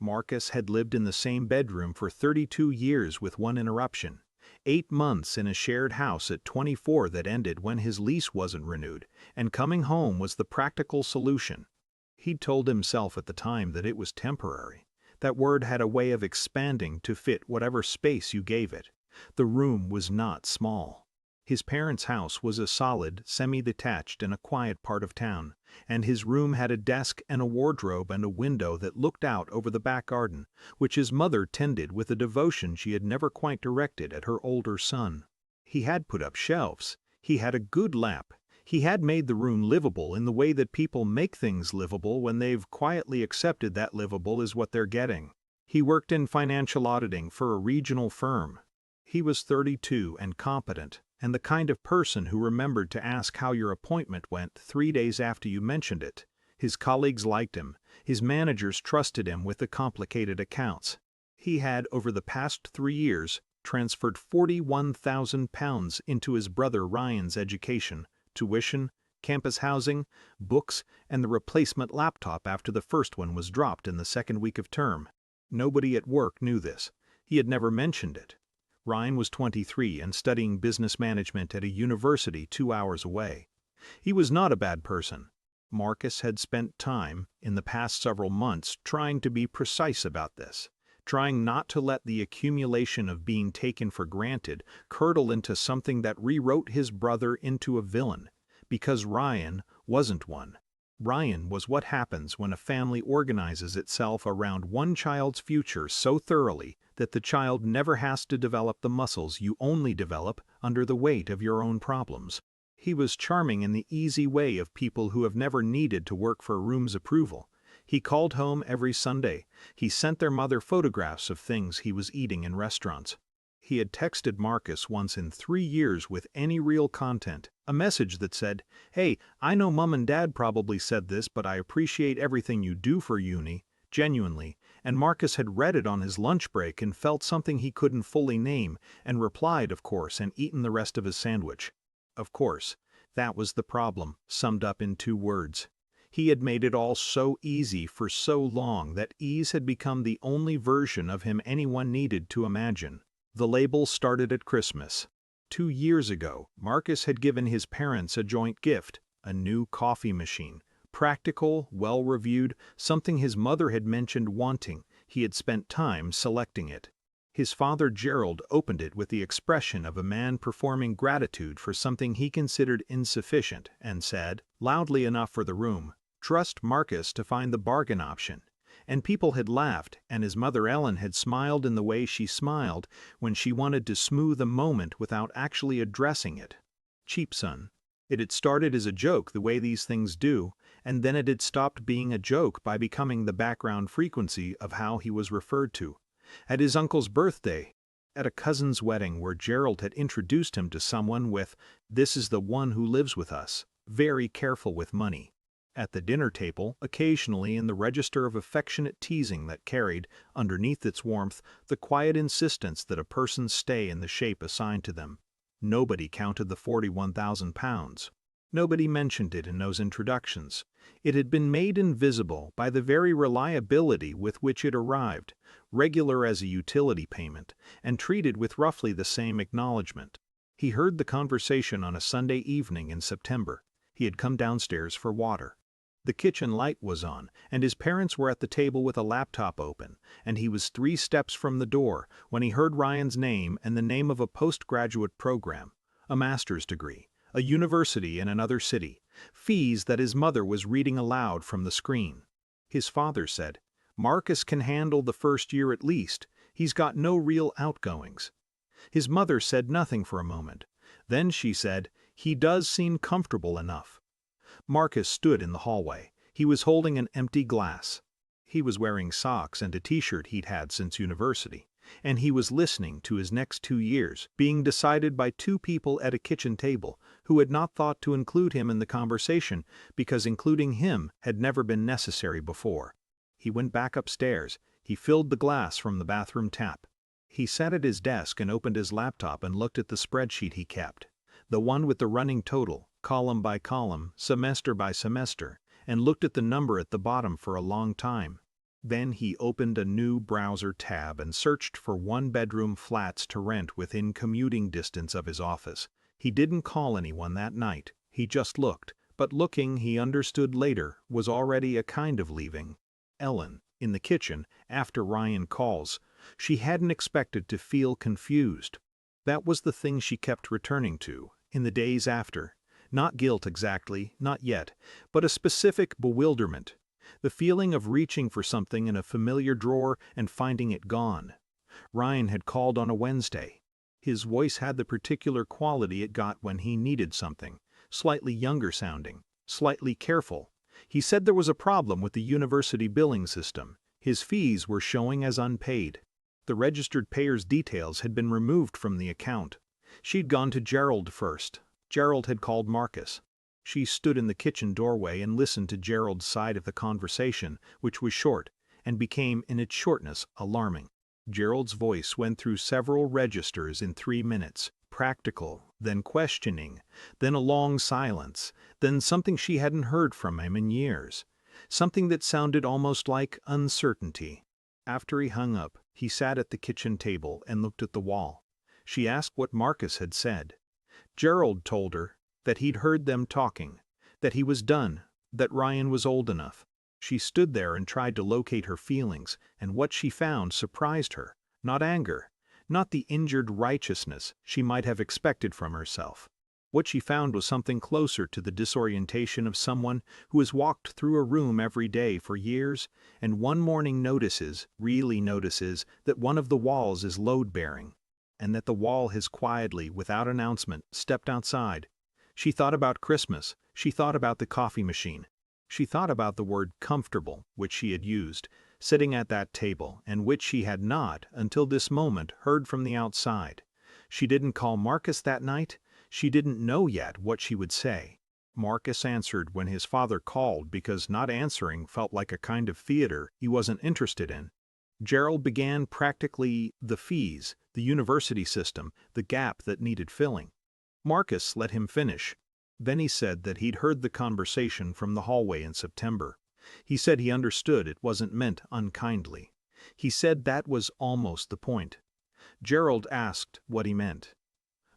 Marcus had lived in the same bedroom for 32 years with one interruption. 8 months in a shared house at 24 that ended when his lease wasn't renewed, and coming home was the practical solution. He'd told himself at the time that it was temporary. That word had a way of expanding to fit whatever space you gave it. The room was not small. His parents' house was a solid, semi-detached in a quiet part of town, and his room had a desk and a wardrobe and a window that looked out over the back garden, which his mother tended with a devotion she had never quite directed at her older son. He had put up shelves. He had a good lamp. He had made the room livable in the way that people make things livable when they've quietly accepted that livable is what they're getting. He worked in financial auditing for a regional firm. He was 32 and competent, and the kind of person who remembered to ask how your appointment went 3 days after you mentioned it. His colleagues liked him. His managers trusted him with the complicated accounts. He had, over the past 3 years, transferred £41,000 into his brother Ryan's education, tuition, campus housing, books, and the replacement laptop after the first one was dropped in the second week of term. Nobody at work knew this. He had never mentioned it. Ryan was 23 and studying business management at a university 2 hours away. He was not a bad person. Marcus had spent time, in the past several months, trying to be precise about this, trying not to let the accumulation of being taken for granted curdle into something that rewrote his brother into a villain, because Ryan wasn't one. Ryan was what happens when a family organizes itself around one child's future so thoroughly that the child never has to develop the muscles you only develop under the weight of your own problems. He was charming in the easy way of people who have never needed to work for a room's approval. He called home every Sunday. He sent their mother photographs of things he was eating in restaurants. He had texted Marcus once in 3 years with any real content, a message that said, "Hey, I know Mom and Dad probably said this, but I appreciate everything you do for uni, genuinely," and Marcus had read it on his lunch break and felt something he couldn't fully name, and replied, of course, and eaten the rest of his sandwich. Of course, that was the problem, summed up in 2 words. He had made it all so easy for so long that ease had become the only version of him anyone needed to imagine. The label started at Christmas. 2 years ago, Marcus had given his parents a joint gift, a new coffee machine. Practical, well-reviewed, something his mother had mentioned wanting. He had spent time selecting it. His father Gerald opened it with the expression of a man performing gratitude for something he considered insufficient and said, loudly enough for the room, "Trust Marcus to find the bargain option." And people had laughed, and his mother Ellen had smiled in the way she smiled when she wanted to smooth a moment without actually addressing it. Cheap son. It had started as a joke the way these things do, and then it had stopped being a joke by becoming the background frequency of how he was referred to. At his uncle's birthday, at a cousin's wedding where Gerald had introduced him to someone with, "This is the one who lives with us, very careful with money." At the dinner table, occasionally in the register of affectionate teasing that carried, underneath its warmth, the quiet insistence that a person stay in the shape assigned to them. Nobody counted the £41,000. Nobody mentioned it in those introductions. It had been made invisible by the very reliability with which it arrived, regular as a utility payment, and treated with roughly the same acknowledgement. He heard the conversation on a Sunday evening in September. He had come downstairs for water. The kitchen light was on, and his parents were at the table with a laptop open, and he was 3 steps from the door when he heard Ryan's name and the name of a postgraduate program, a master's degree, a university in another city, fees that his mother was reading aloud from the screen. His father said, "Marcus can handle the first year at least. He's got no real outgoings." His mother said nothing for a moment. Then she said, "He does seem comfortable enough." Marcus stood in the hallway. He was holding an empty glass. He was wearing socks and a t-shirt he'd had since university, and he was listening to his next 2 years being decided by 2 people at a kitchen table who had not thought to include him in the conversation because including him had never been necessary before. He went back upstairs. He filled the glass from the bathroom tap. He sat at his desk and opened his laptop and looked at the spreadsheet he kept, the one with the running total, column by column, semester by semester, and looked at the number at the bottom for a long time. Then he opened a new browser tab and searched for one-bedroom flats to rent within commuting distance of his office. He didn't call anyone that night, he just looked, but looking, he understood later, was already a kind of leaving. Ellen, in the kitchen, after Ryan calls, she hadn't expected to feel confused. That was the thing she kept returning to, in the days after. Not guilt exactly, not yet, but a specific bewilderment. The feeling of reaching for something in a familiar drawer and finding it gone. Ryan had called on a Wednesday. His voice had the particular quality it got when he needed something, slightly younger sounding, slightly careful. He said there was a problem with the university billing system. His fees were showing as unpaid. The registered payer's details had been removed from the account. She'd gone to Gerald first. Gerald had called Marcus. She stood in the kitchen doorway and listened to Gerald's side of the conversation, which was short, and became, in its shortness, alarming. Gerald's voice went through several registers in 3 minutes, practical, then questioning, then a long silence, then something she hadn't heard from him in years, something that sounded almost like uncertainty. After he hung up, he sat at the kitchen table and looked at the wall. She asked what Marcus had said. Gerald told her that he'd heard them talking, that he was done, that Ryan was old enough. She stood there and tried to locate her feelings, and what she found surprised her. Not anger, not the injured righteousness she might have expected from herself. What she found was something closer to the disorientation of someone who has walked through a room every day for years and one morning really notices that one of the walls is load-bearing, and that the wall has quietly, without announcement, stepped outside. She thought about Christmas, she thought about the coffee machine. She thought about the word comfortable, which she had used, sitting at that table, and which she had not, until this moment, heard from the outside. She didn't call Marcus that night. She didn't know yet what she would say. Marcus answered when his father called because not answering felt like a kind of theater he wasn't interested in. Gerald began practically the fees, the university system, the gap that needed filling. Marcus let him finish. Then he said that he'd heard the conversation from the hallway in September. He said he understood it wasn't meant unkindly. He said that was almost the point. Gerald asked what he meant.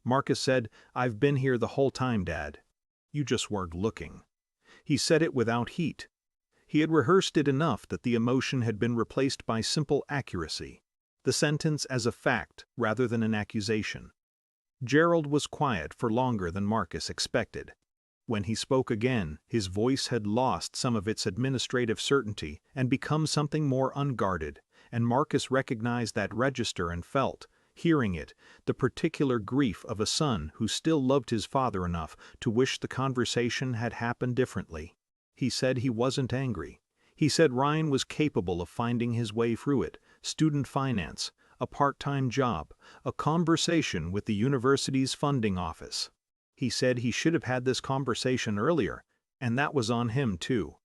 Marcus said, "I've been here the whole time, Dad. You just weren't looking." He said it without heat. He had rehearsed it enough that the emotion had been replaced by simple accuracy. The sentence as a fact rather than an accusation. Gerald was quiet for longer than Marcus expected. When he spoke again, his voice had lost some of its administrative certainty and become something more unguarded, and Marcus recognized that register and felt, hearing it, the particular grief of a son who still loved his father enough to wish the conversation had happened differently. He said he wasn't angry. He said Ryan was capable of finding his way through it, student finance, a part-time job, a conversation with the university's funding office. He said he should have had this conversation earlier, and that was on him too.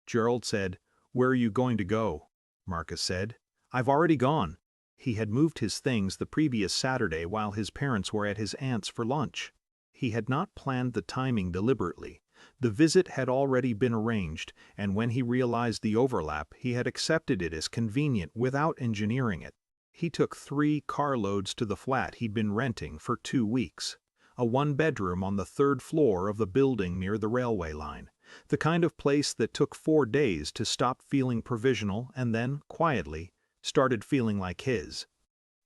Gerald said, "Where are you going to go?" Marcus said, "I've already gone." He had moved his things the previous Saturday while his parents were at his aunt's for lunch. He had not planned the timing deliberately. The visit had already been arranged, and when he realized the overlap, he had accepted it as convenient without engineering it. He took 3 carloads to the flat he'd been renting for 2 weeks. A one-bedroom on the 3rd floor of the building near the railway line. The kind of place that took 4 days to stop feeling provisional and then, quietly, started feeling like his.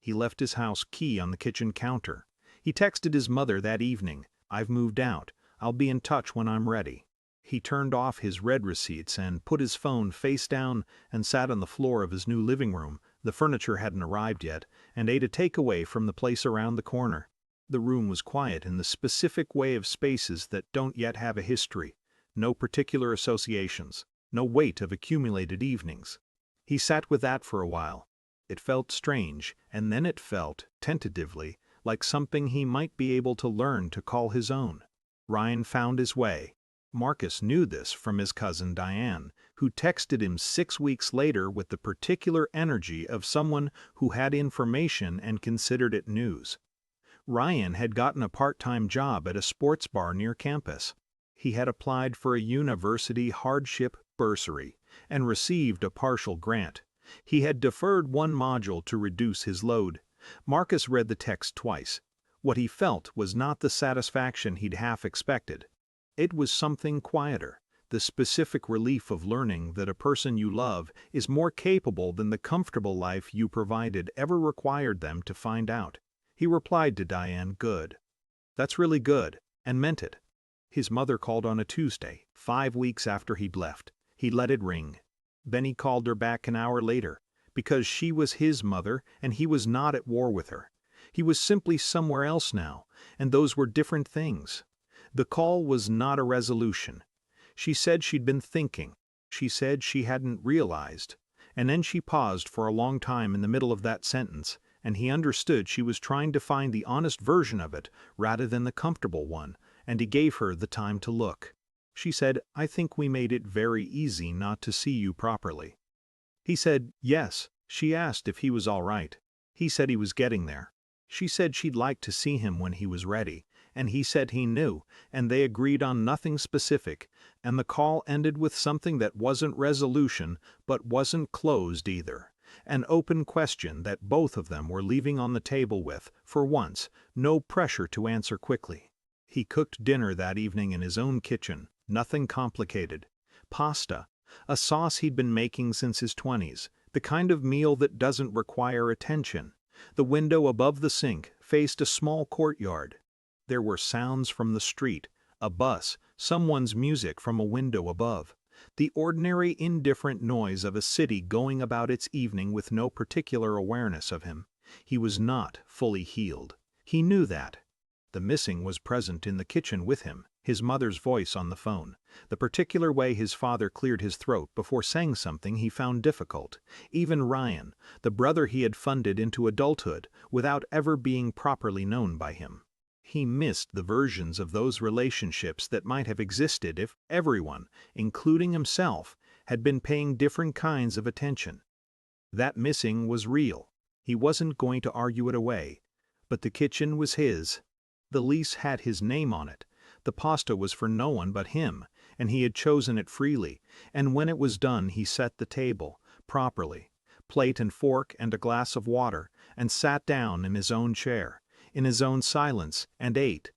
He left his house key on the kitchen counter. He texted his mother that evening, "I've moved out. I'll be in touch when I'm ready." He turned off his red receipts and put his phone face down and sat on the floor of his new living room, the furniture hadn't arrived yet, and ate a takeaway from the place around the corner. The room was quiet in the specific way of spaces that don't yet have a history, no particular associations, no weight of accumulated evenings. He sat with that for a while. It felt strange, and then it felt, tentatively, like something he might be able to learn to call his own. Ryan found his way. Marcus knew this from his cousin Diane, who texted him 6 weeks later with the particular energy of someone who had information and considered it news. Ryan had gotten a part-time job at a sports bar near campus. He had applied for a university hardship bursary, and received a partial grant. He had deferred one module to reduce his load. Marcus read the text twice. What he felt was not the satisfaction he'd half expected. It was something quieter, the specific relief of learning that a person you love is more capable than the comfortable life you provided ever required them to find out. He replied to Diane, "Good. That's really good," and meant it. His mother called on a Tuesday, 5 weeks after he'd left. He let it ring. Then he called her back an hour later, because she was his mother and he was not at war with her. He was simply somewhere else now, and those were different things. The call was not a resolution. She said she'd been thinking. She said she hadn't realized. And then she paused for a long time in the middle of that sentence, and he understood she was trying to find the honest version of it rather than the comfortable one, and he gave her the time to look. She said, "I think we made it very easy not to see you properly." He said, "Yes." She asked if he was all right. He said he was getting there. She said she'd like to see him when he was ready, and he said he knew, and they agreed on nothing specific, and the call ended with something that wasn't resolution but wasn't closed either. An open question that both of them were leaving on the table with, for once, no pressure to answer quickly. He cooked dinner that evening in his own kitchen, nothing complicated. Pasta, a sauce he'd been making since his 20s, the kind of meal that doesn't require attention. The window above the sink faced a small courtyard. There were sounds from the street, a bus, someone's music from a window above. The ordinary indifferent noise of a city going about its evening with no particular awareness of him. He was not fully healed. He knew that. The missing was present in the kitchen with him, his mother's voice on the phone, the particular way his father cleared his throat before saying something he found difficult, even Ryan, the brother he had funded into adulthood without ever being properly known by him. He missed the versions of those relationships that might have existed if everyone, including himself, had been paying different kinds of attention. That missing was real. He wasn't going to argue it away. But the kitchen was his. The lease had his name on it. The pasta was for no one but him, and he had chosen it freely, and when it was done he set the table, properly, plate and fork and a glass of water, and sat down in his own chair, in his own silence, and ate,